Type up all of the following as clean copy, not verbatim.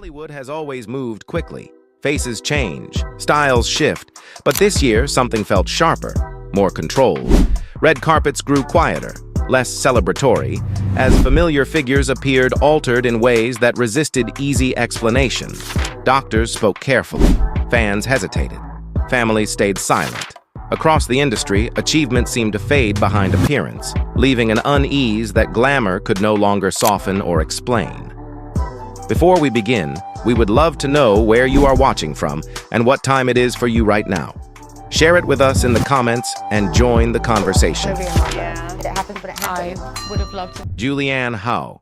Hollywood has always moved quickly. Faces change, styles shift, but this year something felt sharper, more controlled. Red carpets grew quieter, less celebratory, as familiar figures appeared altered in ways that resisted easy explanation. Doctors spoke carefully, fans hesitated, families stayed silent. Across the industry, achievement seemed to fade behind appearance, leaving an unease that glamour could no longer soften or explain. Before we begin, we would love to know where you are watching from and what time it is for you right now. Share it with us in the comments and join the conversation. Yeah, it happens, but it happens. I would have loved to. Julianne Howe.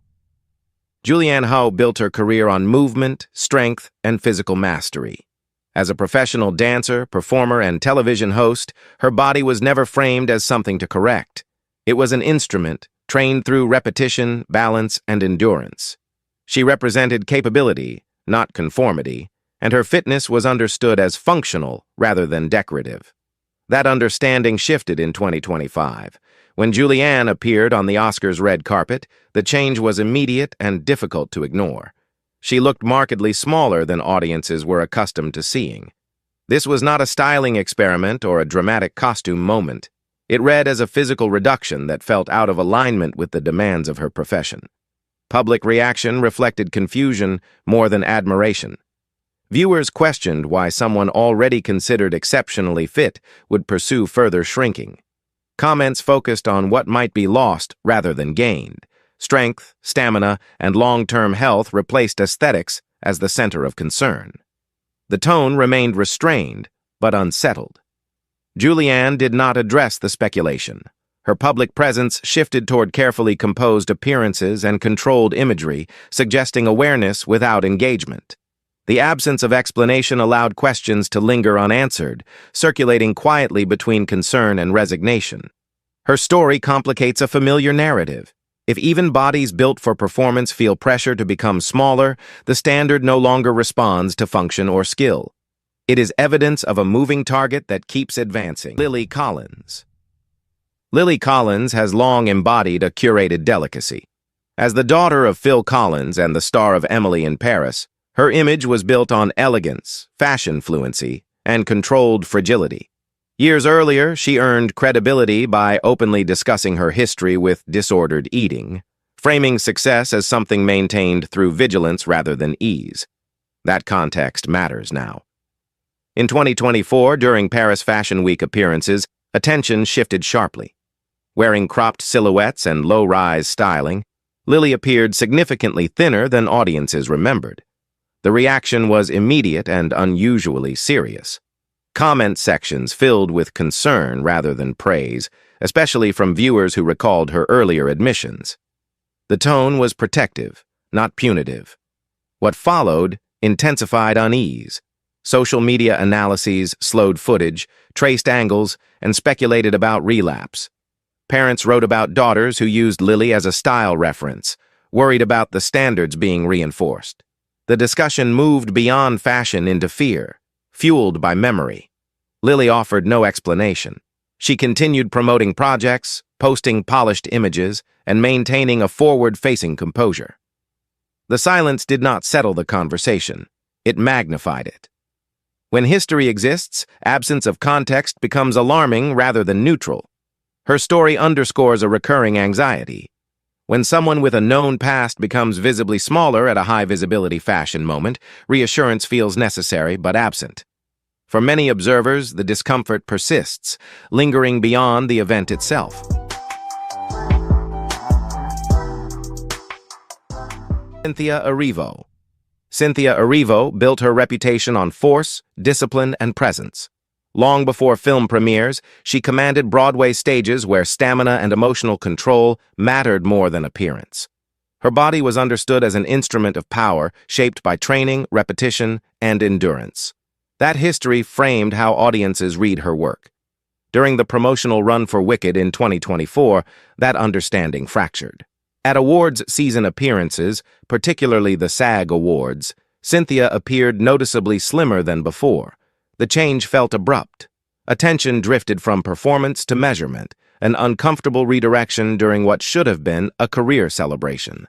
Julianne Howe built her career on movement, strength, and physical mastery. As a professional dancer, performer, and television host, her body was never framed as something to correct. It was an instrument, trained through repetition, balance, and endurance. She represented capability, not conformity, and her fitness was understood as functional rather than decorative. That understanding shifted in 2025. When Julianne appeared on the Oscars' red carpet, the change was immediate and difficult to ignore. She looked markedly smaller than audiences were accustomed to seeing. This was not a styling experiment or a dramatic costume moment. It read as a physical reduction that felt out of alignment with the demands of her profession. Public reaction reflected confusion more than admiration. Viewers questioned why someone already considered exceptionally fit would pursue further shrinking. Comments focused on what might be lost rather than gained. Strength, stamina, and long-term health replaced aesthetics as the center of concern. The tone remained restrained, but unsettled. Julianne did not address the speculation. Her public presence shifted toward carefully composed appearances and controlled imagery, suggesting awareness without engagement. The absence of explanation allowed questions to linger unanswered, circulating quietly between concern and resignation. Her story complicates a familiar narrative. If even bodies built for performance feel pressure to become smaller, the standard no longer responds to function or skill. It is evidence of a moving target that keeps advancing. Lily Collins. Lily Collins has long embodied a curated delicacy. As the daughter of Phil Collins and the star of Emily in Paris, her image was built on elegance, fashion fluency, and controlled fragility. Years earlier, she earned credibility by openly discussing her history with disordered eating, framing success as something maintained through vigilance rather than ease. That context matters now. In 2024, during Paris Fashion Week appearances, attention shifted sharply. Wearing cropped silhouettes and low-rise styling, Lily appeared significantly thinner than audiences remembered. The reaction was immediate and unusually serious. Comment sections filled with concern rather than praise, especially from viewers who recalled her earlier admissions. The tone was protective, not punitive. What followed intensified unease. Social media analyses slowed footage, traced angles, and speculated about relapse. Parents wrote about daughters who used Lily as a style reference, worried about the standards being reinforced. The discussion moved beyond fashion into fear, fueled by memory. Lily offered no explanation. She continued promoting projects, posting polished images, and maintaining a forward-facing composure. The silence did not settle the conversation. It magnified it. When history exists, absence of context becomes alarming rather than neutral. Her story underscores a recurring anxiety. When someone with a known past becomes visibly smaller at a high-visibility fashion moment, reassurance feels necessary but absent. For many observers, the discomfort persists, lingering beyond the event itself. Cynthia Erivo. Cynthia Erivo built her reputation on force, discipline, and presence. Long before film premieres, she commanded Broadway stages where stamina and emotional control mattered more than appearance. Her body was understood as an instrument of power shaped by training, repetition, and endurance. That history framed how audiences read her work. During the promotional run for Wicked in 2024, that understanding fractured. At awards season appearances, particularly the SAG Awards, Cynthia appeared noticeably slimmer than before. The change felt abrupt. Attention drifted from performance to measurement, an uncomfortable redirection during what should have been a career celebration.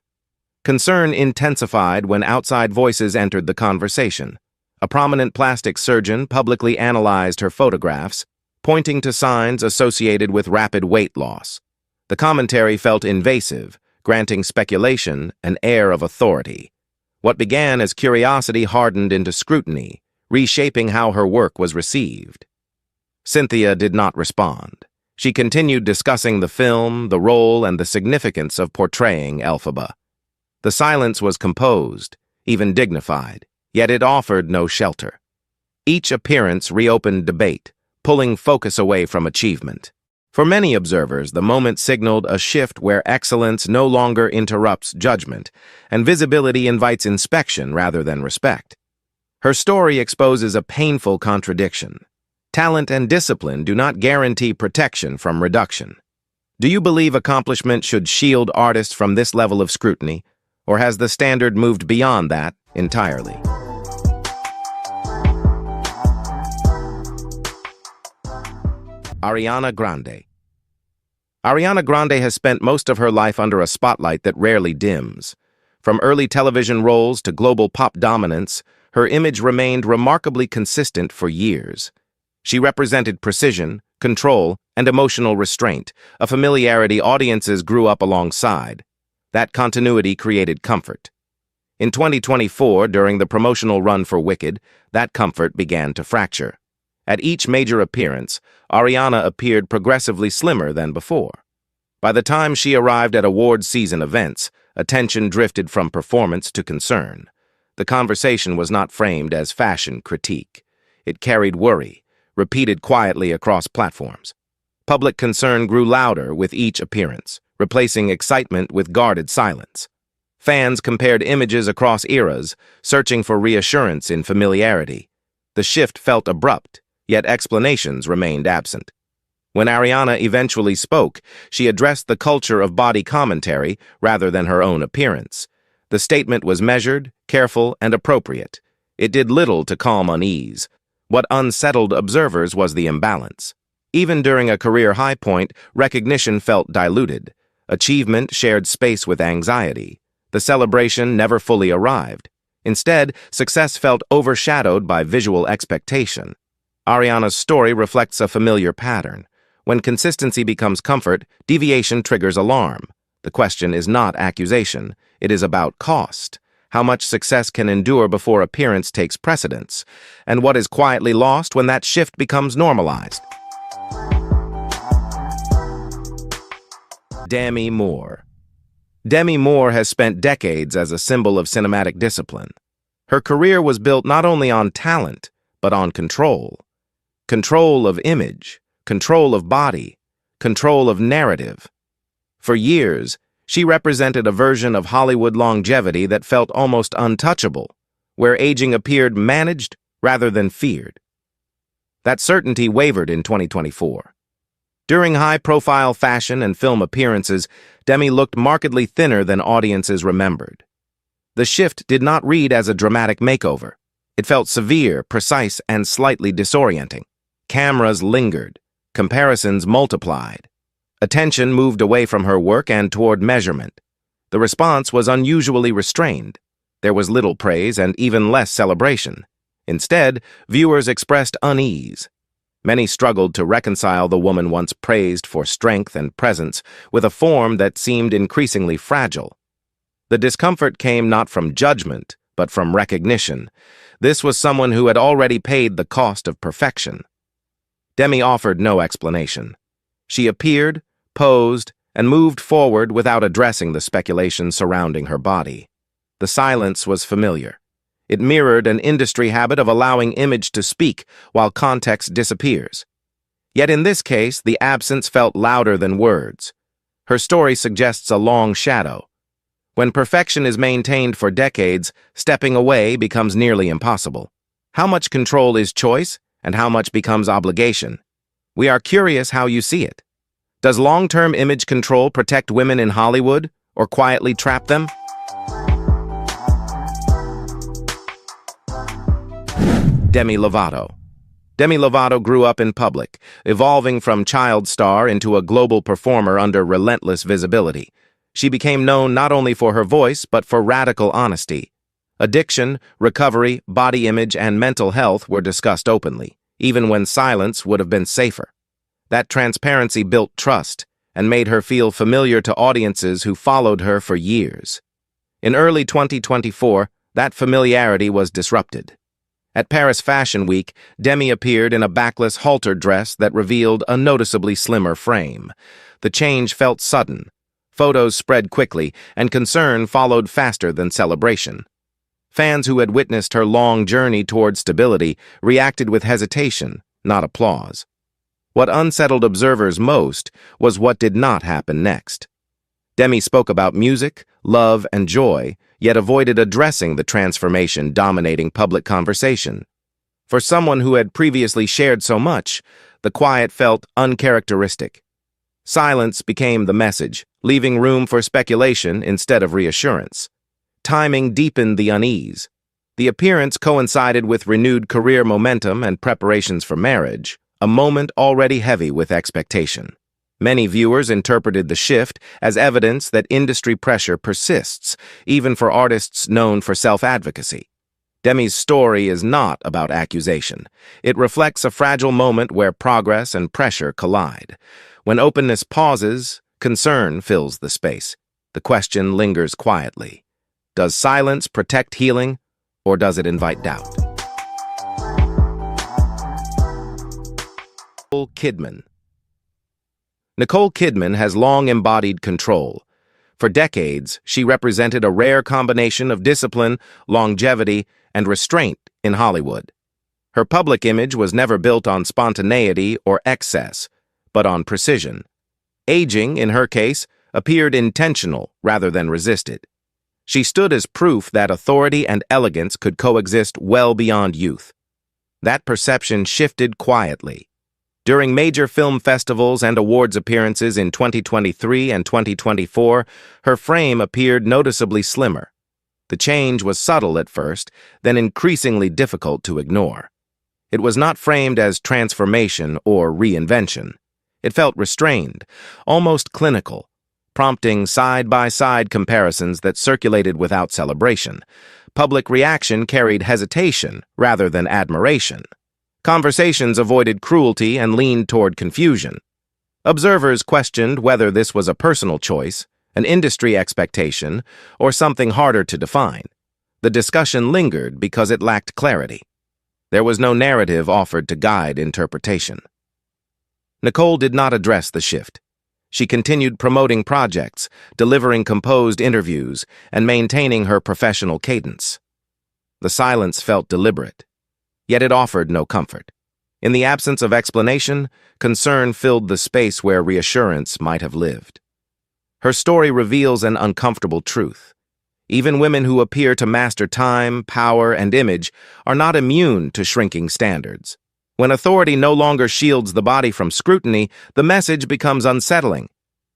Concern intensified when outside voices entered the conversation. A prominent plastic surgeon publicly analyzed her photographs, pointing to signs associated with rapid weight loss. The commentary felt invasive, granting speculation an air of authority. What began as curiosity hardened into scrutiny, reshaping how her work was received. Cynthia did not respond. She continued discussing the film, the role, and the significance of portraying Elphaba. The silence was composed, even dignified, yet it offered no shelter. Each appearance reopened debate, pulling focus away from achievement. For many observers, the moment signaled a shift where excellence no longer interrupts judgment, and visibility invites inspection rather than respect. Her story exposes a painful contradiction. Talent and discipline do not guarantee protection from reduction. Do you believe accomplishment should shield artists from this level of scrutiny, or has the standard moved beyond that entirely? Ariana Grande. Ariana Grande has spent most of her life under a spotlight that rarely dims. From early television roles to global pop dominance, her image remained remarkably consistent for years. She represented precision, control, and emotional restraint, a familiarity audiences grew up alongside. That continuity created comfort. In 2024, during the promotional run for Wicked, that comfort began to fracture. At each major appearance, Ariana appeared progressively slimmer than before. By the time she arrived at award season events, attention drifted from performance to concern. The conversation was not framed as fashion critique. It carried worry, repeated quietly across platforms. Public concern grew louder with each appearance, replacing excitement with guarded silence. Fans compared images across eras, searching for reassurance in familiarity. The shift felt abrupt, yet explanations remained absent. When Ariana eventually spoke, she addressed the culture of body commentary rather than her own appearance. The statement was measured, careful, and appropriate. It did little to calm unease. What unsettled observers was the imbalance. Even during a career high point, recognition felt diluted. Achievement shared space with anxiety. The celebration never fully arrived. Instead, success felt overshadowed by visual expectation. Ariana's story reflects a familiar pattern. When consistency becomes comfort, deviation triggers alarm. The question is not accusation. It is about cost. How much success can endure before appearance takes precedence, and what is quietly lost when that shift becomes normalized. Demi Moore. Demi Moore has spent decades as a symbol of cinematic discipline. Her career was built not only on talent, but on control. Control of image, control of body, control of narrative. For years, she represented a version of Hollywood longevity that felt almost untouchable, where aging appeared managed rather than feared. That certainty wavered in 2024. During high-profile fashion and film appearances, Demi looked markedly thinner than audiences remembered. The shift did not read as a dramatic makeover. It felt severe, precise, and slightly disorienting. Cameras lingered. Comparisons multiplied. Attention moved away from her work and toward measurement. The response was unusually restrained. There was little praise and even less celebration. Instead, viewers expressed unease. Many struggled to reconcile the woman once praised for strength and presence with a form that seemed increasingly fragile. The discomfort came not from judgment, but from recognition. This was someone who had already paid the cost of perfection. Demi offered no explanation. She appeared, posed, and moved forward without addressing the speculation surrounding her body. The silence was familiar. It mirrored an industry habit of allowing image to speak while context disappears. Yet in this case, the absence felt louder than words. Her story suggests a long shadow. When perfection is maintained for decades, stepping away becomes nearly impossible. How much control is choice, and how much becomes obligation? We are curious how you see it. Does long-term image control protect women in Hollywood, or quietly trap them? Demi Lovato. Demi Lovato grew up in public, evolving from child star into a global performer under relentless visibility. She became known not only for her voice, but for radical honesty. Addiction, recovery, body image, and mental health were discussed openly, even when silence would have been safer. That transparency built trust and made her feel familiar to audiences who followed her for years. In early 2024, that familiarity was disrupted. At Paris Fashion Week, Demi appeared in a backless halter dress that revealed a noticeably slimmer frame. The change felt sudden. Photos spread quickly, and concern followed faster than celebration. Fans who had witnessed her long journey toward stability reacted with hesitation, not applause. What unsettled observers most was what did not happen next. Demi spoke about music, love, and joy, yet avoided addressing the transformation dominating public conversation. For someone who had previously shared so much, the quiet felt uncharacteristic. Silence became the message, leaving room for speculation instead of reassurance. Timing deepened the unease. The appearance coincided with renewed career momentum and preparations for marriage, a moment already heavy with expectation. Many viewers interpreted the shift as evidence that industry pressure persists, even for artists known for self-advocacy. Demi's story is not about accusation. It reflects a fragile moment where progress and pressure collide. When openness pauses, concern fills the space. The question lingers quietly. Does silence protect healing, or does it invite doubt? Nicole Kidman. Nicole Kidman has long embodied control. For decades, she represented a rare combination of discipline, longevity, and restraint in Hollywood. Her public image was never built on spontaneity or excess, but on precision. Aging, in her case, appeared intentional rather than resisted. She stood as proof that authority and elegance could coexist well beyond youth. That perception shifted quietly. During major film festivals and awards appearances in 2023 and 2024, her frame appeared noticeably slimmer. The change was subtle at first, then increasingly difficult to ignore. It was not framed as transformation or reinvention. It felt restrained, almost clinical, prompting side-by-side comparisons that circulated without celebration. Public reaction carried hesitation rather than admiration. Conversations avoided cruelty and leaned toward confusion. Observers questioned whether this was a personal choice, an industry expectation, or something harder to define. The discussion lingered because it lacked clarity. There was no narrative offered to guide interpretation. Nicole did not address the shift. She continued promoting projects, delivering composed interviews, and maintaining her professional cadence. The silence felt deliberate, yet it offered no comfort. In the absence of explanation, concern filled the space where reassurance might have lived. Her story reveals an uncomfortable truth. Even women who appear to master time, power, and image are not immune to shrinking standards. When authority no longer shields the body from scrutiny, the message becomes unsettling.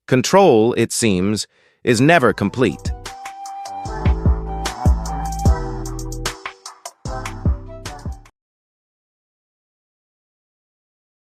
Control, it seems, is never complete.